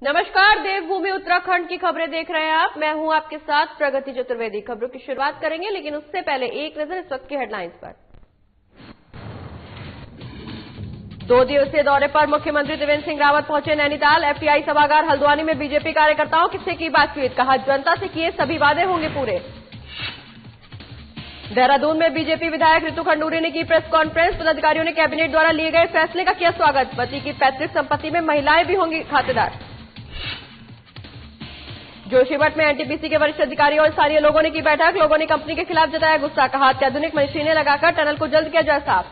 नमस्कार, देवभूमि उत्तराखंड की खबरें देख रहे हैं आप। मैं हूं आपके साथ प्रगति चतुर्वेदी। खबरों की शुरुआत करेंगे, लेकिन उससे पहले एक नजर इस वक्त की हेडलाइंस पर। 2 दिवसीय दौरे पर मुख्यमंत्री त्रिवेंद्र सिंह रावत पहुंचे नैनीताल। एफटीआई सभागार हल्द्वानी में बीजेपी कार्यकर्ताओं से की बातचीत, कहा जनता से किए सभी वादे होंगे पूरे। देहरादून में बीजेपी विधायक ऋतु खंडूरी ने की प्रेस कॉन्फ्रेंस। पदाधिकारियों ने कैबिनेट द्वारा लिए गए फैसले का किया स्वागत। पति की पैतृक संपत्ति में महिलाएं भी होंगी खातेदार। जोशीमठ में एनटीपीसी के वरिष्ठ अधिकारियों और स्थानीय लोगों ने की बैठक। लोगों ने कंपनी के खिलाफ जताया गुस्सा, कहा अत्याधुनिक मशीनें लगाकर टनल को जल्द किया जाए साफ।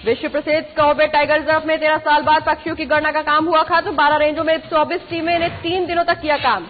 विश्व प्रसिद्ध कॉर्बेट टाइगर रिजर्व में 13 साल बाद पक्षियों की गणना का काम हुआ खत्म। 12 रेंजों में 24 टीमें ने 3 दिनों तक किया काम।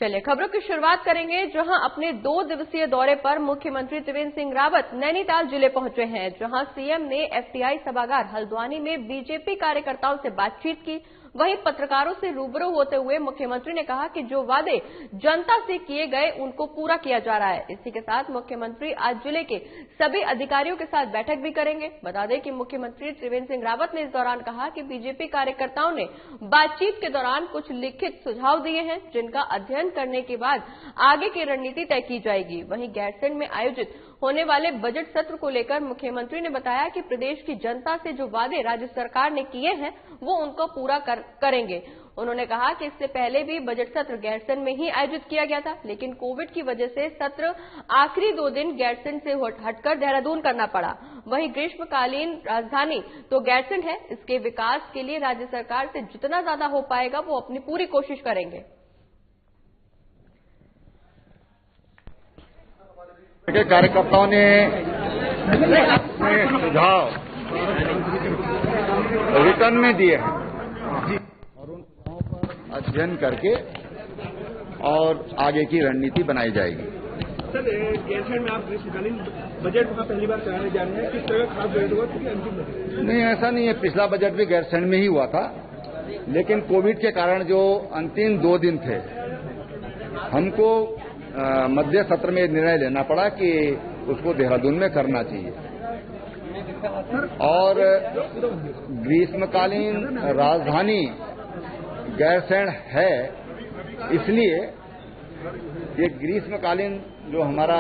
चलिए खबरों की शुरुआत करेंगे, जहां अपने 2 दिवसीय दौरे पर मुख्यमंत्री त्रिवेंद्र सिंह रावत नैनीताल जिले पहुंचे हैं, जहां सीएम ने एफटीआई सभागार हल्द्वानी में बीजेपी कार्यकर्ताओं से बातचीत की। वहीं पत्रकारों से रूबरू होते हुए मुख्यमंत्री ने कहा कि जो वादे जनता से किए गए उनको पूरा किया जा रहा है। इसी के साथ मुख्यमंत्री आज जिले के सभी अधिकारियों के साथ बैठक भी करेंगे। बता दें कि मुख्यमंत्री त्रिवेंद्र सिंह रावत ने इस दौरान कहा कि बीजेपी कार्यकर्ताओं ने बातचीत के दौरान कुछ लिखित सुझाव दिए हैं, जिनका अध्ययन करने के बाद आगे की रणनीति तय की जाएगी। वहीं गैरसैंण में आयोजित होने वाले बजट सत्र को लेकर मुख्यमंत्री ने बताया कि प्रदेश की जनता से जो वादे राज्य सरकार ने किए हैं वो उनको पूरा करेंगे। उन्होंने कहा कि इससे पहले भी बजट सत्र गैरसैंण में ही आयोजित किया गया था, लेकिन कोविड की वजह से सत्र आखिरी 2 दिन गैरसैंण से हटकर देहरादून करना पड़ा। वहीं ग्रीष्मकालीन राजधानी तो गैरसैंण है, इसके विकास के लिए राज्य सरकार से जितना ज्यादा हो पाएगा वो अपनी पूरी कोशिश करेंगे। के कार्यकर्ताओं ने सुझाव रिटर्न में दिए हैं और उन सुझावों पर अध्ययन करके और आगे की रणनीति बनाई जाएगी। सर, गैरसैंण में आप ग्रीष्मकालीन बजट वहां पहली बार कराने जा रहे हैं, किस तरह खास बजट हुआ क्योंकि अंतिम बजट? नहीं, ऐसा नहीं है। पिछला बजट भी गैरसैंण में ही हुआ था, लेकिन कोविड के कारण जो अंतिम 2 दिन थे, हमको मध्य सत्र में निर्णय लेना पड़ा कि उसको देहरादून में करना चाहिए। और ग्रीष्मकालीन राजधानी गैरसैंण है, इसलिए ये ग्रीष्मकालीन जो हमारा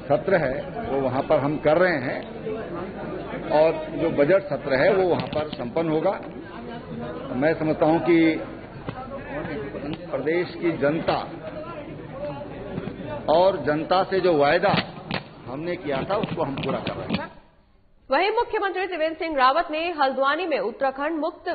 सत्र है वो वहां पर हम कर रहे हैं और जो बजट सत्र है वो वहां पर संपन्न होगा। मैं समझता हूं कि प्रदेश की जनता और जनता से जो वायदा हमने किया था उसको हम पूरा कर रहे हैं। वहीं मुख्यमंत्री त्रिवेंद्र सिंह रावत ने हल्द्वानी में उत्तराखंड मुक्त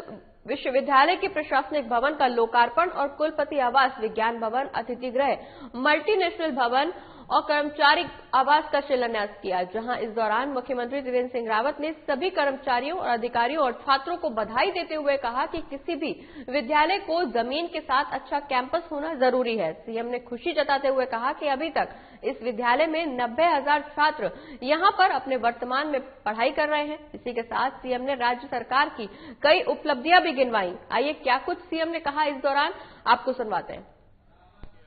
विश्वविद्यालय के प्रशासनिक भवन का लोकार्पण और कुलपति आवास, विज्ञान भवन, अतिथि गृह, मल्टीनेशनल भवन और कर्मचारी आवास का शिलान्यास किया। जहां इस दौरान मुख्यमंत्री त्रिवेंद्र सिंह रावत ने सभी कर्मचारियों और अधिकारियों और छात्रों को बधाई देते हुए कहा कि किसी भी विद्यालय को जमीन के साथ अच्छा कैंपस होना जरूरी है। सीएम ने खुशी जताते हुए कहा कि अभी तक इस विद्यालय में 90,000 छात्र यहां पर अपने वर्तमान में पढ़ाई कर रहे हैं। इसी के साथ सीएम ने राज्य सरकार की कई उपलब्धियां भी गिनवाई। आइए क्या कुछ सीएम ने कहा इस दौरान, आपको सुनवाते हैं।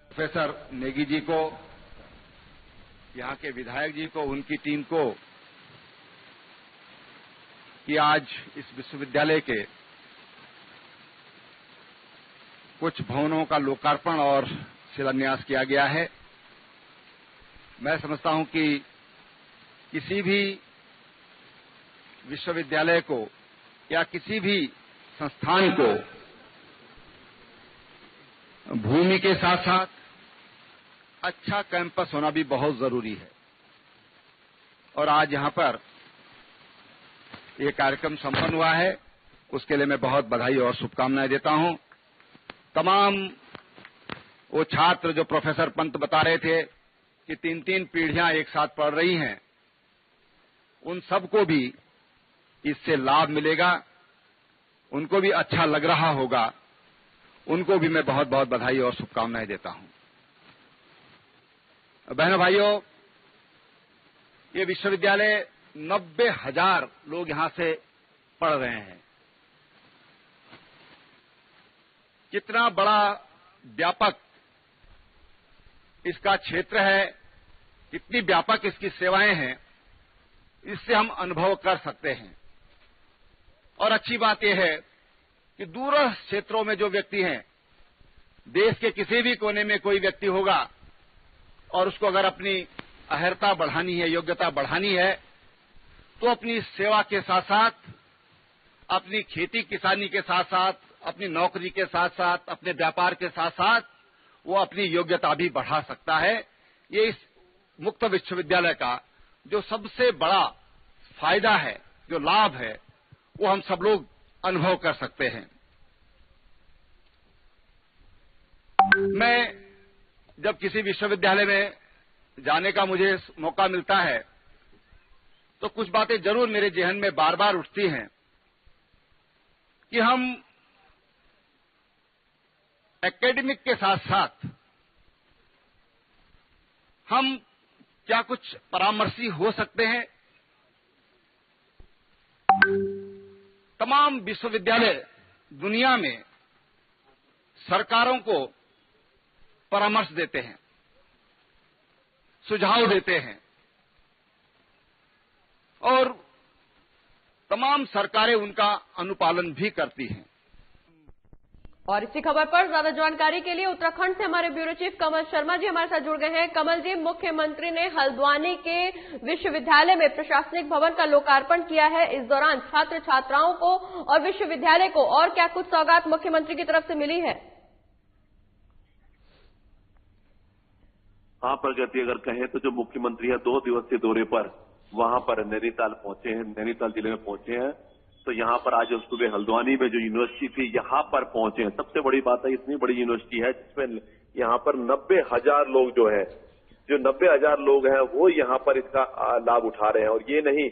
प्रोफेसर नेगी जी को, यहाँ के विधायक जी को, उनकी टीम को कि आज इस विश्वविद्यालय के कुछ भवनों का लोकार्पण और शिलान्यास किया गया है। मैं समझता हूं कि किसी भी विश्वविद्यालय को या किसी भी संस्थान को भूमि के साथ साथ अच्छा कैंपस होना भी बहुत जरूरी है। और आज यहां पर ये कार्यक्रम संपन्न हुआ है, उसके लिए मैं बहुत बधाई और शुभकामनाएं देता हूं। तमाम वो छात्र जो प्रोफेसर पंत बता रहे थे कि 3-3 पीढ़ियां एक साथ पढ़ रही हैं, उन सबको भी इससे लाभ मिलेगा, उनको भी अच्छा लग रहा होगा, उनको भी मैं बहुत बहुत बधाई और शुभकामनाएं देता हूं। बहनों भाइयों, ये विश्वविद्यालय 90,000 लोग यहां से पढ़ रहे हैं। कितना बड़ा व्यापक इसका क्षेत्र है, कितनी व्यापक इसकी सेवाएं हैं, इससे हम अनुभव कर सकते हैं। और अच्छी बात यह है कि दूरस्थ क्षेत्रों में जो व्यक्ति हैं, देश के किसी भी कोने में कोई व्यक्ति होगा और उसको अगर अपनी अहर्ता बढ़ानी है, योग्यता बढ़ानी है, तो अपनी सेवा के साथ साथ, अपनी खेती किसानी के साथ साथ, अपनी नौकरी के साथ साथ, अपने व्यापार के साथ साथ वो अपनी योग्यता भी बढ़ा सकता है। ये इस मुक्त विश्वविद्यालय का जो सबसे बड़ा फायदा है, जो लाभ है, वो हम सब लोग अनुभव कर सकते हैं। मैं जब किसी विश्वविद्यालय में जाने का मुझे मौका मिलता है तो कुछ बातें जरूर मेरे जहन में बार बार उठती हैं कि हम एकेडमिक के साथ साथ हम क्या कुछ परामर्शी हो सकते हैं। तमाम विश्वविद्यालय दुनिया में सरकारों को परामर्श देते हैं, सुझाव देते हैं और तमाम सरकारें उनका अनुपालन भी करती हैं। और इसी खबर पर ज्यादा जानकारी के लिए उत्तराखंड से हमारे ब्यूरो चीफ कमल शर्मा जी हमारे साथ जुड़ गए हैं। कमल जी, मुख्यमंत्री ने हल्द्वानी के विश्वविद्यालय में प्रशासनिक भवन का लोकार्पण किया है। इस दौरान छात्र छात्राओं को और विश्वविद्यालय को और क्या कुछ सौगात मुख्यमंत्री की तरफ से मिली है? हाँ प्रगति, अगर कहें तो जो मुख्यमंत्री है 2 दिवसीय दौरे पर वहां पर नैनीताल पहुंचे हैं, नैनीताल जिले में पहुंचे हैं। तो यहाँ पर आज सुबह हल्द्वानी में जो यूनिवर्सिटी थी यहाँ पर पहुंचे हैं। सबसे बड़ी बात है, इतनी बड़ी यूनिवर्सिटी है जिसमें यहाँ पर 90,000 लोग जो 90,000 लोग हैं वो यहाँ पर इसका लाभ उठा रहे हैं। और ये नहीं,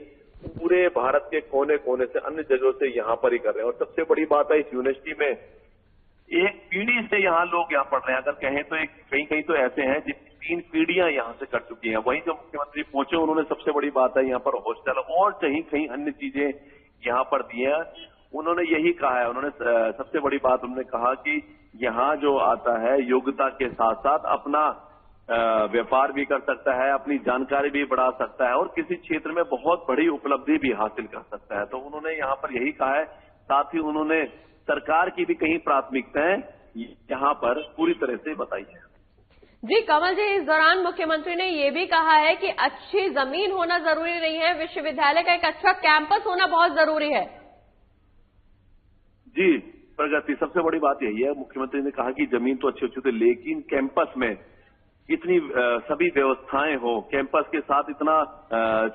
पूरे भारत के कोने कोने से, अन्य जगहों से यहाँ पर ही कर रहे हैं। और सबसे बड़ी बात है, इस यूनिवर्सिटी में एक पीढ़ी से यहाँ लोग यहाँ पढ़ रहे हैं। अगर कहें तो कहीं कहीं तो ऐसे हैं जिनकी 3 पीढ़ियां यहाँ से कर चुकी हैं। वहीं जो मुख्यमंत्री पहुंचे, उन्होंने सबसे बड़ी बात है यहाँ पर हॉस्टल और कहीं कहीं अन्य चीजें यहाँ पर दी है। उन्होंने यही कहा है, उन्होंने सबसे बड़ी बात उन्होंने कहा कि यहाँ जो आता है योग्यता के साथ साथ अपना व्यापार भी कर सकता है, अपनी जानकारी भी बढ़ा सकता है और किसी क्षेत्र में बहुत बड़ी उपलब्धि भी हासिल कर सकता है। तो उन्होंने यहाँ पर यही कहा है। साथ ही उन्होंने सरकार की भी कहीं प्राथमिकताएं यहाँ पर पूरी तरह से बताई है। जी कमल जी, इस दौरान मुख्यमंत्री ने यह भी कहा है कि अच्छी जमीन होना जरूरी नहीं है, विश्वविद्यालय का एक अच्छा कैंपस होना बहुत जरूरी है। जी प्रगति, सबसे बड़ी बात यही है, मुख्यमंत्री ने कहा कि जमीन तो अच्छी थी, लेकिन कैंपस में इतनी सभी व्यवस्थाएं हो, कैंपस के साथ इतना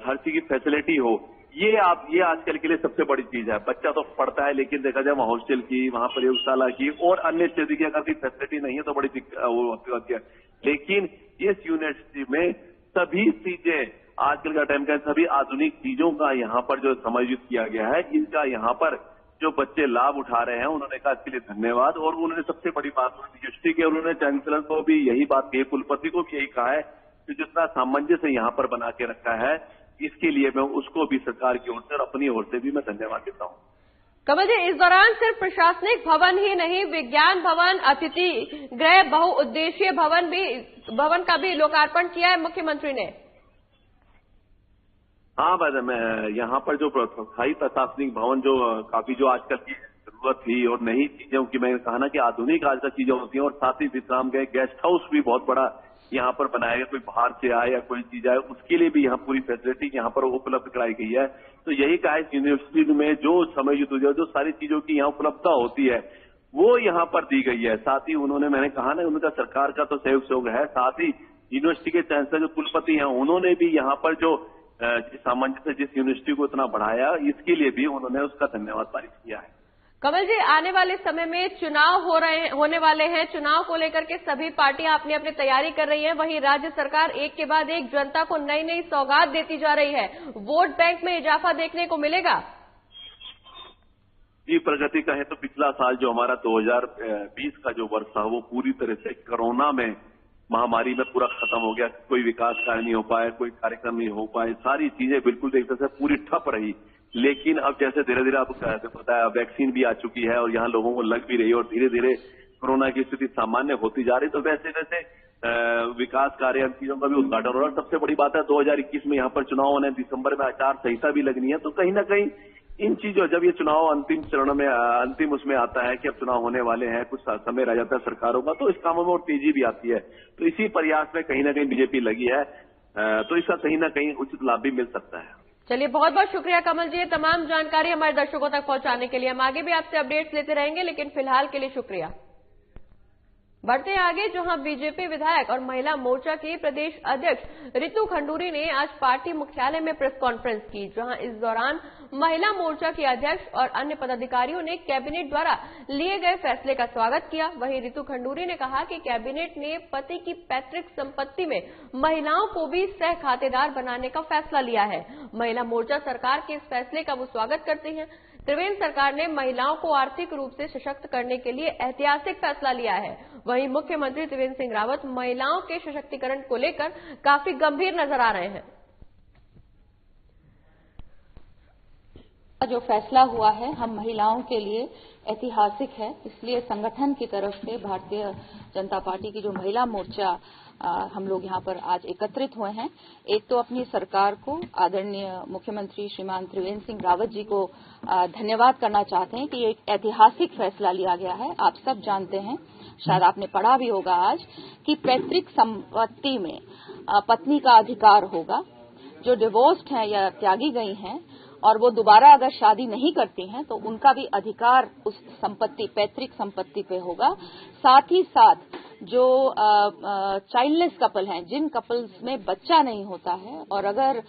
हर चीज की फैसिलिटी हो, ये आजकल के लिए सबसे बड़ी चीज है। बच्चा तो पढ़ता है, लेकिन देखा जाए वहां हॉस्टल की, वहां प्रयोगशाला की और अन्य चीज की अगर कोई फैसिलिटी नहीं है तो बड़ी दिक्कत है। लेकिन इस यूनिवर्सिटी में सभी चीजें, आजकल का टाइम का सभी आधुनिक चीजों का यहाँ पर जो समायोजित किया गया है, इनका यहाँ पर जो बच्चे लाभ उठा रहे हैं, उन्होंने कहा इसके लिए धन्यवाद। और उन्होंने सबसे बड़ी बात यूनिवर्सिटी के, उन्होंने चांसलर को भी यही बात कही, कुलपति को भी यही कहा है कि जितना सामंजस्य यहाँ पर बना के रखा है, इसके लिए मैं उसको भी सरकार की ओर से और अपनी ओर से भी मैं धन्यवाद देता हूँ। कमल जी, इस दौरान सिर्फ प्रशासनिक भवन ही नहीं, विज्ञान भवन, अतिथि गृह, बहुउद्देशीय भवन का भी लोकार्पण किया है मुख्यमंत्री ने। हाँ, मैं यहाँ पर जो स्थायी प्रशासनिक भवन जो काफी जो आजकल की जरूरत थी और नई चीजों की, मैंने कहा ना कि आधुनिक आजकल चीजें होती हैं। और साथ ही विश्राम गृह, गेस्ट हाउस भी बहुत बड़ा यहाँ पर बनाया गया। कोई बाहर से आए या कोई चीज आए, उसके लिए भी यहाँ पूरी फैसिलिटी यहाँ पर उपलब्ध कराई गई है। तो यही कहा, इस यूनिवर्सिटी में जो समायोजित हो जाए, जो सारी चीजों की यहाँ उपलब्धता होती है वो यहाँ पर दी गई है। साथ ही उन्होंने, मैंने कहा ना, उनका सरकार का तो सहयोग है, साथ ही यूनिवर्सिटी के चांसलर जो कुलपति हैं, उन्होंने भी यहाँ पर जो सामंजस्य जिस यूनिवर्सिटी को इतना बढ़ाया, इसके लिए भी उन्होंने उसका धन्यवाद पारित किया है। कमल जी, आने वाले समय में चुनाव होने वाले हैं। चुनाव को लेकर के सभी पार्टियां अपनी अपनी तैयारी कर रही हैं। वहीं राज्य सरकार एक के बाद एक जनता को नई नई सौगात देती जा रही है। वोट बैंक में इजाफा देखने को मिलेगा। जी प्रगति, कहें तो पिछला साल जो हमारा 2020 का जो वर्ष था, वो पूरी तरह से कोरोना में, महामारी में पूरा खत्म हो गया। कोई विकास कार्य नहीं हो पाए, कोई कार्यक्रम नहीं हो पाए, सारी चीजें बिल्कुल एक तरह से पूरी ठप रही। लेकिन अब जैसे धीरे धीरे आपको पता है, वैक्सीन भी आ चुकी है और यहाँ लोगों को लग भी रही है और धीरे धीरे कोरोना की स्थिति सामान्य होती जा रही, तो वैसे वैसे विकास कार्य चीजों का भी उद्घाटन हो रहा है। सबसे बड़ी बात है, 2021 में यहाँ पर चुनाव होने, दिसंबर में आचार संहिता भी लगनी है। तो कहीं ना कहीं इन चीजों, जब ये चुनाव अंतिम चरण में अंतिम उसमें आता है कि अब चुनाव होने वाले हैं, कुछ समय रह जाता है सरकारों का, तो इस कामों में और तेजी भी आती है। तो इसी प्रयास में कहीं ना कहीं बीजेपी लगी है, तो इसका कहीं ना कहीं उचित लाभ भी मिल सकता है। चलिए, बहुत बहुत शुक्रिया कमल जी, ये तमाम जानकारी हमारे दर्शकों तक पहुंचाने के लिए। हम आगे भी आपसे अपडेट्स लेते रहेंगे, लेकिन फिलहाल के लिए शुक्रिया। बढ़ते हैं आगे, जहां बीजेपी विधायक और महिला मोर्चा की प्रदेश अध्यक्ष रितु खंडूरी ने आज पार्टी मुख्यालय में प्रेस कॉन्फ्रेंस की, जहां इस दौरान महिला मोर्चा के अध्यक्ष और अन्य पदाधिकारियों ने कैबिनेट द्वारा लिए गए फैसले का स्वागत किया। वहीं रितु खंडूरी ने कहा कि कैबिनेट ने पति की पैतृक संपत्ति में महिलाओं को भी सह खातेदार बनाने का फैसला लिया है। महिला मोर्चा सरकार के इस फैसले का वो स्वागत करती है। त्रिवेंद्र सरकार ने महिलाओं को आर्थिक रूप से सशक्त करने के लिए ऐतिहासिक फैसला लिया है। वहीं मुख्यमंत्री त्रिवेंद्र सिंह रावत महिलाओं के सशक्तिकरण को लेकर काफी गंभीर नजर आ रहे हैं। जो फैसला हुआ है हम महिलाओं के लिए ऐतिहासिक है, इसलिए संगठन की तरफ से भारतीय जनता पार्टी की जो महिला मोर्चा हम लोग यहाँ पर आज एकत्रित हुए हैं। एक तो अपनी सरकार को, आदरणीय मुख्यमंत्री श्रीमान त्रिवेंद्र सिंह रावत जी को धन्यवाद करना चाहते हैं कि ये एक ऐतिहासिक फैसला लिया गया है। आप सब जानते हैं, शायद आपने पढ़ा भी होगा आज, कि पैतृक संपत्ति में पत्नी का अधिकार होगा। जो डिवोर्स्ड हैं या त्यागी गई हैं और वो दोबारा अगर शादी नहीं करती हैं तो उनका भी अधिकार उस संपत्ति, पैतृक संपत्ति पे होगा। साथ ही साथ जो चाइल्डलेस कपल हैं, जिन कपल्स में बच्चा नहीं होता है और अगर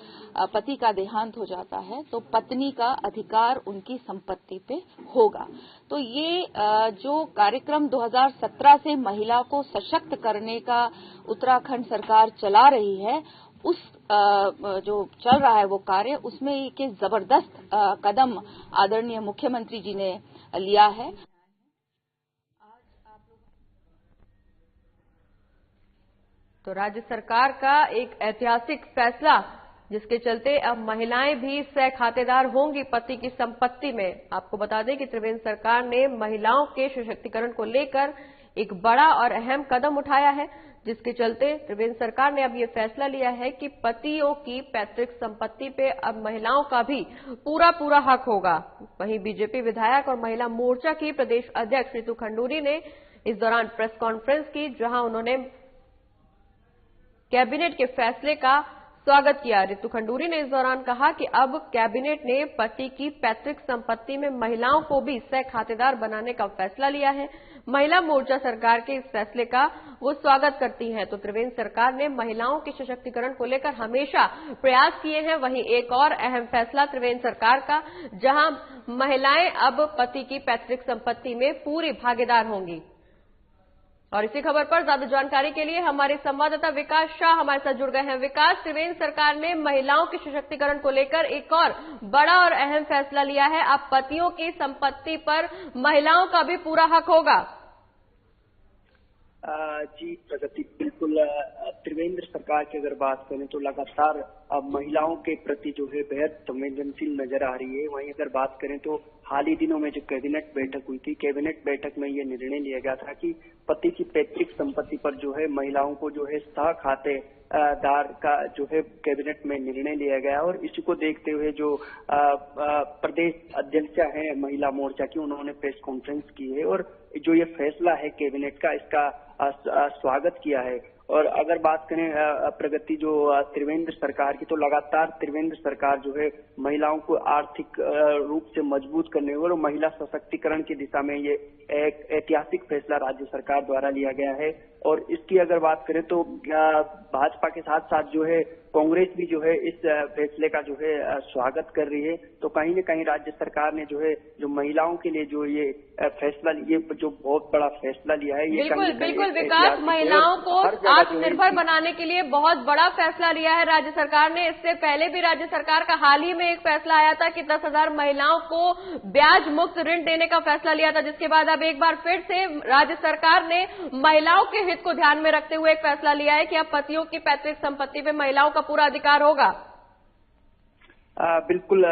पति का देहांत हो जाता है तो पत्नी का अधिकार उनकी संपत्ति पे होगा। तो ये जो कार्यक्रम 2017 से महिला को सशक्त करने का उत्तराखंड सरकार चला रही है, उस जो चल रहा है वो कार्य, उसमें एक जबरदस्त कदम आदरणीय मुख्यमंत्री जी ने लिया है। तो राज्य सरकार का एक ऐतिहासिक फैसला, जिसके चलते अब महिलाएं भी सह खातेदार होंगी पति की संपत्ति में। आपको बता दें कि त्रिवेंद्र सरकार ने महिलाओं के सशक्तिकरण को लेकर एक बड़ा और अहम कदम उठाया है, जिसके चलते त्रिवेंद्र सरकार ने अब ये फैसला लिया है कि पतियों की पैतृक संपत्ति पे अब महिलाओं का भी पूरा हक होगा। वहीं बीजेपी विधायक और महिला मोर्चा की प्रदेश अध्यक्ष रितु खंडूरी ने इस दौरान प्रेस कॉन्फ्रेंस की, जहां उन्होंने कैबिनेट के फैसले का स्वागत किया। रितु खंडूरी ने इस दौरान कहा कि अब कैबिनेट ने पति की पैतृक संपत्ति में महिलाओं को भी सह खातेदार बनाने का फैसला लिया है। महिला मोर्चा सरकार के इस फैसले का वो स्वागत करती है। तो त्रिवेंद्र सरकार ने महिलाओं के सशक्तिकरण को लेकर हमेशा प्रयास किए हैं। वहीं एक और अहम फैसला त्रिवेंद्र सरकार का, जहां महिलाएं अब पति की पैतृक संपत्ति में पूरी भागीदार होंगी। और इसी खबर पर ज्यादा जानकारी के लिए हमारे संवाददाता विकास शाह हमारे साथ जुड़ गए हैं। विकास, त्रिवेंद्र सरकार ने महिलाओं के सशक्तिकरण को लेकर एक और बड़ा और अहम फैसला लिया है। अब पतियों की संपत्ति पर महिलाओं का भी पूरा हक होगा। जी प्रगति, बिल्कुल त्रिवेंद्र सरकार की अगर बात करें तो लगातार महिलाओं के प्रति जो है बेहद संवेदनशील नजर आ रही है। वहीं अगर बात करें तो हाल ही दिनों में जो कैबिनेट बैठक हुई थी, कैबिनेट बैठक में ये निर्णय लिया गया था कि पति की पैतृक संपत्ति पर जो है महिलाओं को जो है सह खातेदार का जो है कैबिनेट में निर्णय लिया गया। और इसी को देखते हुए जो प्रदेश अध्यक्ष है महिला मोर्चा की, उन्होंने प्रेस कॉन्फ्रेंस की है और जो ये फैसला है कैबिनेट का, इसका स्वागत किया है। और अगर बात करें प्रगति जो त्रिवेंद्र सरकार की, तो लगातार त्रिवेंद्र सरकार जो है महिलाओं को आर्थिक रूप से मजबूत करने और महिला सशक्तिकरण की दिशा में ये एक ऐतिहासिक फैसला राज्य सरकार द्वारा लिया गया है। और इसकी अगर बात करें तो भाजपा के साथ साथ जो है कांग्रेस भी जो है इस फैसले का जो है स्वागत कर रही है। तो कहीं न कहीं राज्य सरकार ने जो है जो महिलाओं के लिए जो ये फैसला, ये जो बहुत बड़ा फैसला लिया है, ये बिल्कुल विकास, महिलाओं को आत्मनिर्भर बनाने के लिए बहुत बड़ा फैसला लिया है राज्य सरकार ने। इससे पहले भी राज्य सरकार का हाल ही में एक फैसला आया था कि 10,000 महिलाओं को ब्याज मुक्त ऋण देने का फैसला लिया था, जिसके बाद अब एक बार फिर से राज्य सरकार ने महिलाओं के हित को ध्यान में रखते हुए एक फैसला लिया है कि अब पतियों की पैतृक संपत्ति पे महिलाओं का पूरा अधिकार होगा। बिल्कुल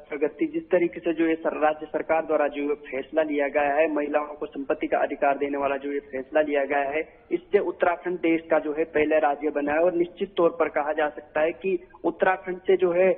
प्रगति, जिस तरीके से जो ये राज्य सरकार द्वारा जो फैसला लिया गया है, महिलाओं को संपत्ति का अधिकार देने वाला जो ये फैसला लिया गया है, इससे उत्तराखंड देश का जो है पहला राज्य बना है। और निश्चित तौर पर कहा जा सकता है कि उत्तराखंड से जो है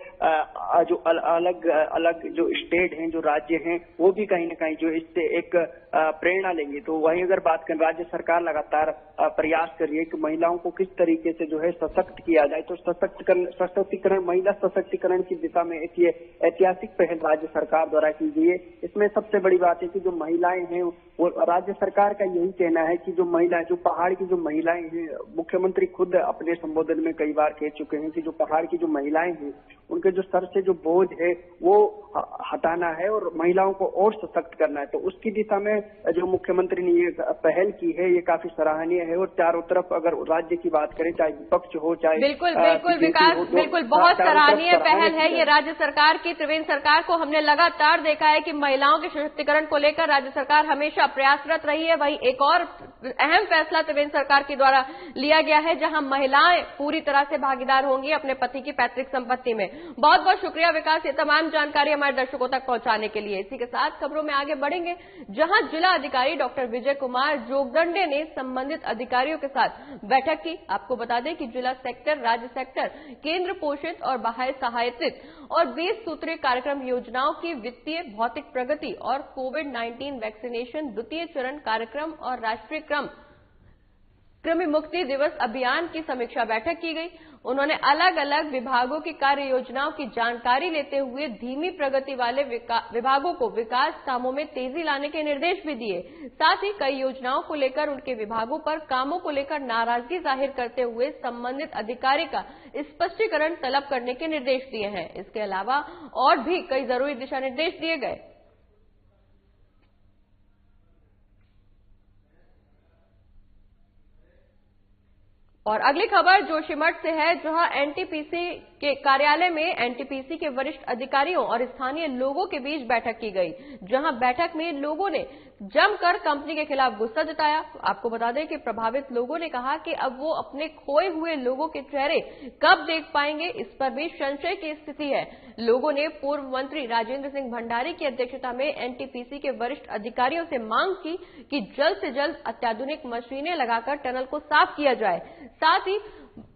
जो अलग अलग जो स्टेट हैं, जो राज्य हैं, वो भी कहीं न कहीं जो इससे एक प्रेरणा लेंगे। तो वहीं अगर बात करें, राज्य सरकार लगातार प्रयास कर रही है कि महिलाओं को किस तरीके से जो है सशक्त किया जाए। तो सशक्तिकरण, महिला सशक्तिकरण की दिशा में एक ये ऐतिहासिक पहल राज्य सरकार द्वारा की गई है। इसमें सबसे बड़ी बात है कि जो महिलाएं हैं, वो राज्य सरकार का यही कहना है कि जो महिलाएं, जो पहाड़ की जो महिलाएं हैं, मुख्यमंत्री खुद अपने संबोधन में कई बार कह चुके हैं कि जो पहाड़ की जो महिलाएं हैं, उनके जो सर से जो बोझ है वो हटाना है और महिलाओं को और सशक्त करना है। तो उसकी दिशा में जो मुख्यमंत्री ने ये पहल की है, ये काफी सराहनीय है। और चारों तरफ अगर राज्य की बात करें, चाहे विपक्ष हो, चाहे बिल्कुल विकास, बिल्कुल बहुत सराहनीय पहल है ये राज्य सरकार की। त्रिवेंद्र सरकार को हमने लगातार देखा है कि महिलाओं के सशक्तिकरण को लेकर राज्य सरकार हमेशा प्रयासरत रही है। वही एक और अहम फैसला त्रिवेंद्र सरकार के द्वारा लिया गया है, जहां महिलाएं पूरी तरह से भागीदार होंगी अपने पति की पैतृक संपत्ति में। बहुत बहुत शुक्रिया विकास, ये तमाम जानकारी हमारे दर्शकों तक पहुंचाने के लिए। इसी के साथ खबरों में आगे बढ़ेंगे, जहां जिला अधिकारी डॉक्टर विजय कुमार जोगदंडे ने संबंधित अधिकारियों के साथ बैठक की। आपको बता दें कि जिला सेक्टर, राज्य सेक्टर, केंद्र पोषित और बाह्य सहायतित और 20 सूत्रीय कार्यक्रम योजनाओं की वित्तीय भौतिक प्रगति और कोविड-19 वैक्सीनेशन द्वितीय चरण कार्यक्रम और राष्ट्रीय कृमि मुक्ति दिवस अभियान की समीक्षा बैठक की गई। उन्होंने अलग अलग विभागों की कार्य योजनाओं की जानकारी लेते हुए धीमी प्रगति वाले विभागों को विकास कामों में तेजी लाने के निर्देश भी दिए। साथ ही कई योजनाओं को लेकर उनके विभागों पर कामों को लेकर नाराजगी जाहिर करते हुए संबंधित अधिकारी का स्पष्टीकरण तलब करने के निर्देश दिए हैं। इसके अलावा और भी कई जरूरी दिशा निर्देश दिए गए। और अगली खबर जोशीमठ से है, जहां एनटीपीसी के कार्यालय में एनटीपीसी के वरिष्ठ अधिकारियों और स्थानीय लोगों के बीच बैठक की गई, जहां बैठक में लोगों ने जमकर कंपनी के खिलाफ गुस्सा जताया। आपको बता दें कि प्रभावित लोगों ने कहा कि अब वो अपने खोए हुए लोगों के चेहरे कब देख पाएंगे, इस पर भी संशय की स्थिति है। लोगों ने पूर्व मंत्री राजेंद्र सिंह भंडारी की अध्यक्षता में एनटीपीसी के वरिष्ठ अधिकारियों से मांग की कि जल्द से जल्द अत्याधुनिक मशीनें लगाकर टनल को साफ किया जाए। साथ ही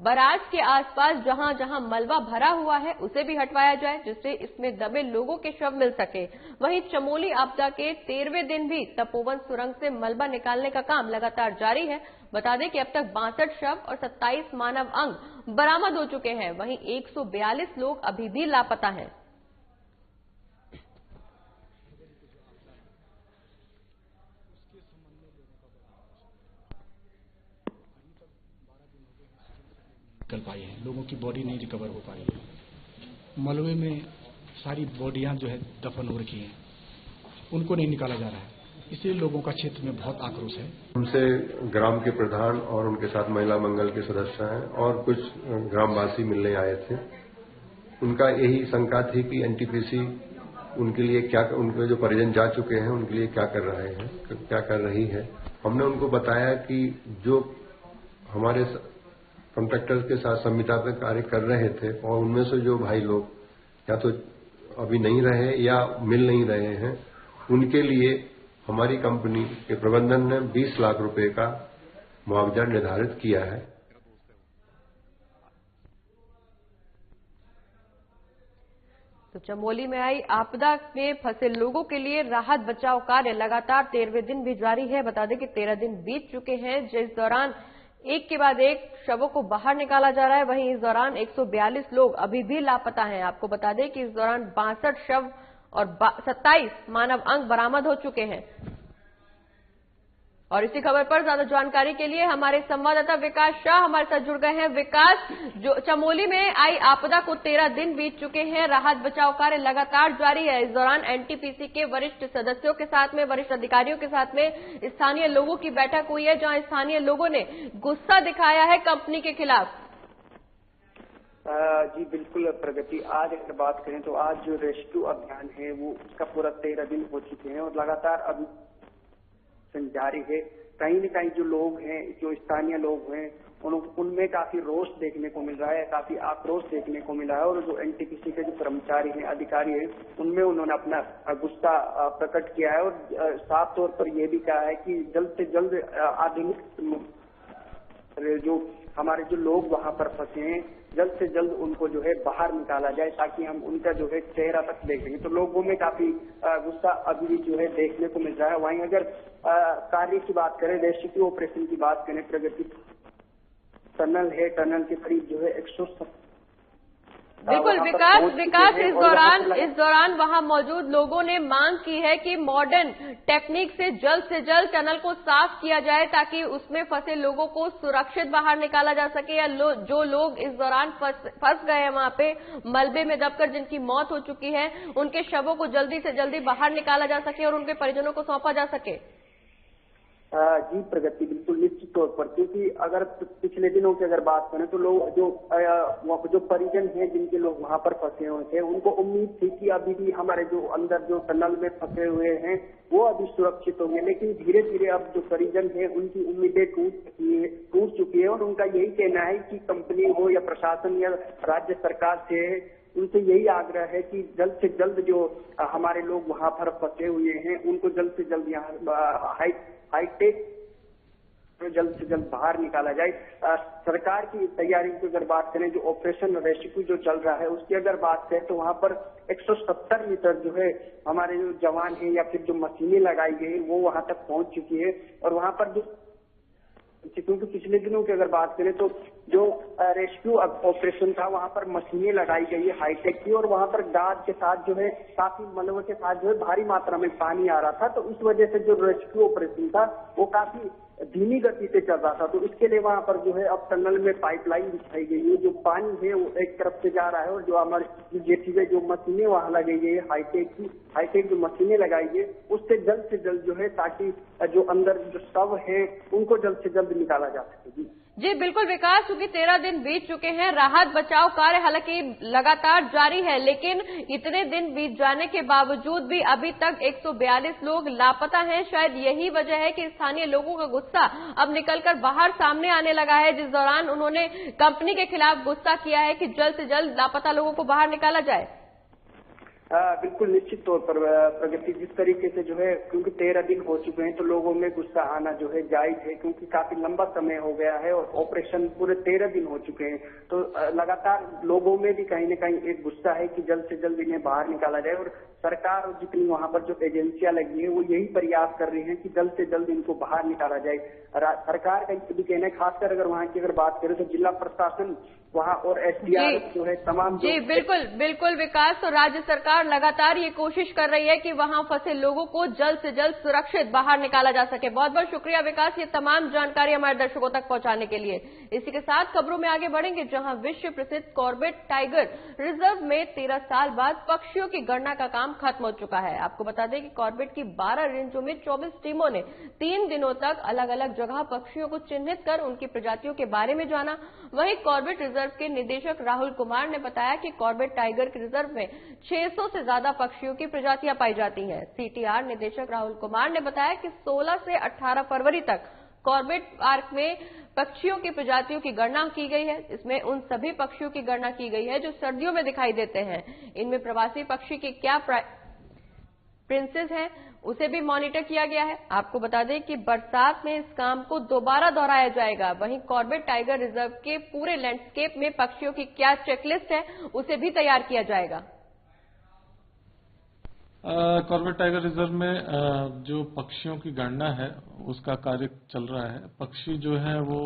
बराज के आसपास जहां जहां मलबा भरा हुआ है उसे भी हटवाया जाए, जिससे इसमें दबे लोगों के शव मिल सके। वहीं चमोली आपदा के 13वें दिन भी तपोवन सुरंग से मलबा निकालने का काम लगातार जारी है। बता दें कि अब तक 62 शव और 27 मानव अंग बरामद हो चुके हैं। वहीं 142 लोग अभी भी लापता हैं। निकल पाई है, लोगों की बॉडी नहीं रिकवर हो पाई है। मलबे में सारी बॉडियां जो है दफन हो रखी हैं, उनको नहीं निकाला जा रहा है, इसलिए लोगों का क्षेत्र में बहुत आक्रोश है। उनसे ग्राम के प्रधान और उनके साथ महिला मंगल के सदस्य हैं और कुछ ग्रामवासी मिलने आए थे। उनका यही शंका थी कि एनटीपीसी उनके लिए क्या, उनके जो परिजन जा चुके हैं उनके लिए क्या कर रहे हैं, क्या कर रही है। हमने उनको बताया कि जो हमारे कॉन्ट्रैक्टर्स के साथ संविदा पे कार्य कर रहे थे और उनमें से जो भाई लोग या तो अभी नहीं रहे या मिल नहीं रहे हैं, उनके लिए हमारी कंपनी के प्रबंधन ने 20 लाख रुपए का मुआवजा निर्धारित किया है। तो चमोली में आई आपदा में फंसे लोगों के लिए राहत बचाव कार्य लगातार 13वें दिन भी जारी है। बता दें कि 13 दिन बीत चुके हैं, जिस दौरान एक के बाद एक शवों को बाहर निकाला जा रहा है। वहीं इस दौरान 142 लोग अभी भी लापता हैं। आपको बता दें कि इस दौरान 62 शव और 27 मानव अंग बरामद हो चुके हैं। और इसी खबर पर ज्यादा जानकारी के लिए हमारे संवाददाता विकास शाह हमारे साथ जुड़ गए हैं। विकास, जो चमोली में आई आपदा को 13 दिन बीत चुके हैं, राहत बचाव कार्य लगातार जारी है। इस दौरान एनटीपीसी के वरिष्ठ सदस्यों के साथ में, वरिष्ठ अधिकारियों के साथ में स्थानीय लोगों की बैठक हुई है, जहां स्थानीय लोगों ने गुस्सा दिखाया है कंपनी के खिलाफ। जी बिल्कुल प्रगति, आज अगर बात करें तो आज जो रेस्क्यू अभियान है वो उसका पूरा 13 दिन हो चुके हैं और लगातार अभी जारी है। कहीं न कहीं जो लोग हैं, जो स्थानीय लोग हैं, उनमें काफी रोष देखने को मिल रहा है, काफी आक्रोश देखने को मिला है। और जो एनटीपीसी के जो कर्मचारी हैं, अधिकारी हैं, उनमें उन्होंने अपना गुस्सा प्रकट किया है और साफ तौर पर यह भी कहा है कि जल्द से जल्द आधुनिक जो हमारे जो लोग वहां पर फंसे हैं, जल्द से जल्द उनको जो है बाहर निकाला जाए ताकि हम उनका जो है चेहरा तक देख सकें। तो लोगों में काफी गुस्सा अभी भी जो है देखने को मिल रहा है। वहीं अगर कार्य की बात करें, रेस्क्यू ऑपरेशन की बात करें, प्रगति टनल है, टनल के करीब जो है 170 बिल्कुल विकास इस दौरान वहां मौजूद लोगों ने मांग की है कि मॉडर्न टेक्निक से जल्द टनल को साफ किया जाए ताकि उसमें फंसे लोगों को सुरक्षित बाहर निकाला जा सके, या जो लोग इस दौरान फंस गए हैं वहां पे मलबे में दबकर जिनकी मौत हो चुकी है, उनके शवों को जल्दी से जल्दी बाहर निकाला जा सके और उनके परिजनों को सौंपा जा सके। जी प्रगति, बिल्कुल निश्चित तौर पर, क्योंकि अगर पिछले दिनों की अगर बात करें तो लोग जो परिजन हैं जिनके लोग वहां पर फंसे हुए थे, उनको उम्मीद थी कि अभी भी हमारे जो अंदर जो टनल में फंसे हुए हैं वो अभी सुरक्षित होंगे। लेकिन धीरे धीरे अब जो परिजन हैं उनकी उम्मीदें टूट चुकी है और उनका यही कहना है कि कंपनी हो या प्रशासन या राज्य सरकार से उनसे यही आग्रह है कि जल्द से जल्द जो हमारे लोग वहां पर फंसे हुए हैं उनको जल्द से जल्द यहाँ हाईटेक जल्द से जल्द बाहर निकाला जाए। सरकार की तैयारी की अगर बात करें, जो ऑपरेशन रेस्क्यू जो चल रहा है उसकी अगर बात करें तो वहां पर 170 मीटर जो है हमारे जो जवान हैं या फिर जो मशीनें लगाई गई वो वहां तक पहुंच चुकी है। और वहां पर जो, क्योंकि पिछले दिनों की अगर बात करें तो जो रेस्क्यू ऑपरेशन था वहां पर मशीनें लगाई गई है हाईटेक की, और वहां पर गाद के साथ जो है काफी मलबे के साथ जो है भारी मात्रा में पानी आ रहा था। तो इस वजह से जो रेस्क्यू ऑपरेशन था वो काफी धीमी गति से चल रहा था। तो इसके लिए वहां पर जो है अब टनल में पाइपलाइन बिछाई गई है, जो पानी है वो एक तरफ से जा रहा है और जो हमारी जेसीबी जो मशीनें वहां लगाई गई है हाईटेक जो मशीनें लगाई गई उससे जल्द से जल्द जो है ताकि जो अंदर जो शव है उनको जल्द से जल्द निकाला जा सके। जी बिल्कुल विकास, क्योंकि 13 दिन बीत चुके हैं, राहत बचाव कार्य हालांकि लगातार जारी है, लेकिन इतने दिन बीत जाने के बावजूद भी अभी तक 142 लोग लापता हैं। शायद यही वजह है कि स्थानीय लोगों का गुस्सा अब निकलकर बाहर सामने आने लगा है, जिस दौरान उन्होंने कंपनी के खिलाफ गुस्सा किया है कि जल्द से जल्द लापता लोगों को बाहर निकाला जाए। बिल्कुल निश्चित तौर पर प्रगति, जिस तरीके से जो है क्योंकि 13 दिन हो चुके हैं तो लोगों में गुस्सा आना जो है जायज है, क्योंकि काफी लंबा समय हो गया है और ऑपरेशन पूरे 13 दिन हो चुके हैं। तो लगातार लोगों में भी कहीं न कहीं एक गुस्सा है कि जल्द से जल्द इन्हें बाहर निकाला जाए। और सरकार और जितनी वहां पर जो एजेंसियां लगी है वो यही प्रयास कर रही हैं कि जल्द से जल्द इनको बाहर निकाला जाए। सरकार का भी कहना है, खासकर अगर वहां की अगर बात करें तो जिला प्रशासन वहां और एसडीआरएफ जो है तमाम जी बिल्कुल विकास, तो राज्य सरकार लगातार ये कोशिश कर रही है कि वहां फंसे लोगों को जल्द से जल्द सुरक्षित बाहर निकाला जा सके। बहुत बहुत शुक्रिया विकास, ये तमाम जानकारी हमारे दर्शकों तक पहुंचाने के लिए। इसी के साथ खबरों में आगे बढ़ेंगे, जहां विश्व प्रसिद्ध कॉर्बेट टाइगर रिजर्व में 13 साल बाद पक्षियों की गणना का काम खत्म हो चुका है। आपको बता दें कि कॉर्बेट की 12 रेंजों में 24 टीमों ने 3 दिनों तक अलग अलग जगह पक्षियों को चिन्हित कर उनकी प्रजातियों के बारे में जाना। वहीं कॉर्बेट रिजर्व के निदेशक राहुल कुमार ने बताया कि कॉर्बेट टाइगर रिजर्व में 600 से ज्यादा पक्षियों की प्रजातियां पाई जाती हैं। सीटीआर निदेशक राहुल कुमार ने बताया कि 16 से 18 फरवरी तक कॉर्बेट पार्क में पक्षियों की प्रजातियों की गणना की गई है। इसमें उन सभी पक्षियों की गणना की गई है जो सर्दियों में दिखाई देते हैं। इनमें प्रवासी पक्षी की क्या प्रिंसेस है उसे भी मॉनिटर किया गया है। आपको बता दें कि बरसात में इस काम को दोबारा दोहराया जाएगा। वहीं कॉर्बेट टाइगर रिजर्व के पूरे लैंडस्केप में पक्षियों की क्या चेकलिस्ट है उसे भी तैयार किया जाएगा। कॉर्बेट टाइगर रिजर्व में जो पक्षियों की गणना है उसका कार्य चल रहा है। पक्षी जो है वो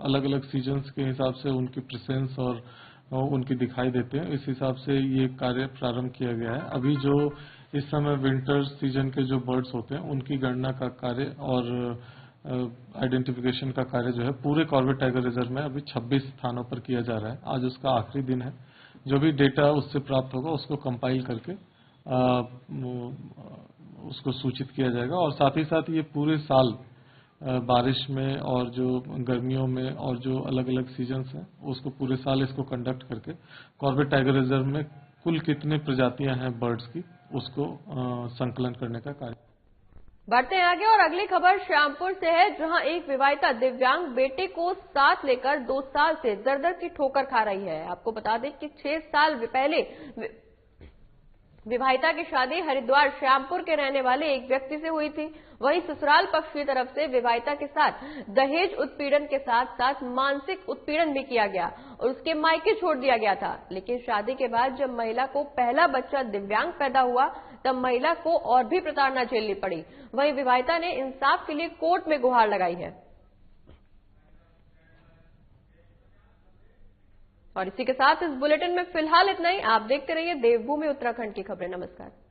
अलग अलग सीजन्स के हिसाब से उनकी प्रेजेंस और उनकी दिखाई देते हैं, इस हिसाब से ये कार्य प्रारंभ किया गया है। अभी जो इस समय विंटर सीजन के जो बर्ड्स होते हैं उनकी गणना का कार्य और आइडेंटिफिकेशन का कार्य जो है पूरे कॉर्बेट टाइगर रिजर्व में अभी 26 स्थानों पर किया जा रहा है। आज उसका आखिरी दिन है। जो भी डेटा उससे प्राप्त होगा उसको कंपाइल करके उसको सूचित किया जाएगा। और साथ ही साथ ये पूरे साल बारिश में और जो गर्मियों में और जो अलग अलग सीजन्स हैं उसको पूरे साल इसको कंडक्ट करके कॉर्बेट टाइगर रिजर्व में कुल कितने प्रजातियां हैं बर्ड्स की उसको संकलन करने का कार्य। बढ़ते हैं आगे और अगली खबर श्यामपुर से है, जहां एक विवाहिता दिव्यांग बेटे को साथ लेकर 2 साल से दर-दर की ठोकर खा रही है। आपको बता दें कि 6 साल पहले विवाहिता की शादी हरिद्वार श्यामपुर के रहने वाले एक व्यक्ति से हुई थी। वहीं ससुराल पक्ष की तरफ से विवाहिता के साथ दहेज उत्पीड़न के साथ साथ मानसिक उत्पीड़न भी किया गया और उसके मायके छोड़ दिया गया था। लेकिन शादी के बाद जब महिला को पहला बच्चा दिव्यांग पैदा हुआ तब महिला को और भी प्रताड़ना झेलनी पड़ी। वहीं विवाहिता ने इंसाफ के लिए कोर्ट में गुहार लगाई है। और इसी के साथ इस बुलेटिन में फिलहाल इतना ही। आप देखते रहिए देवभूमि उत्तराखंड की खबरें। नमस्कार।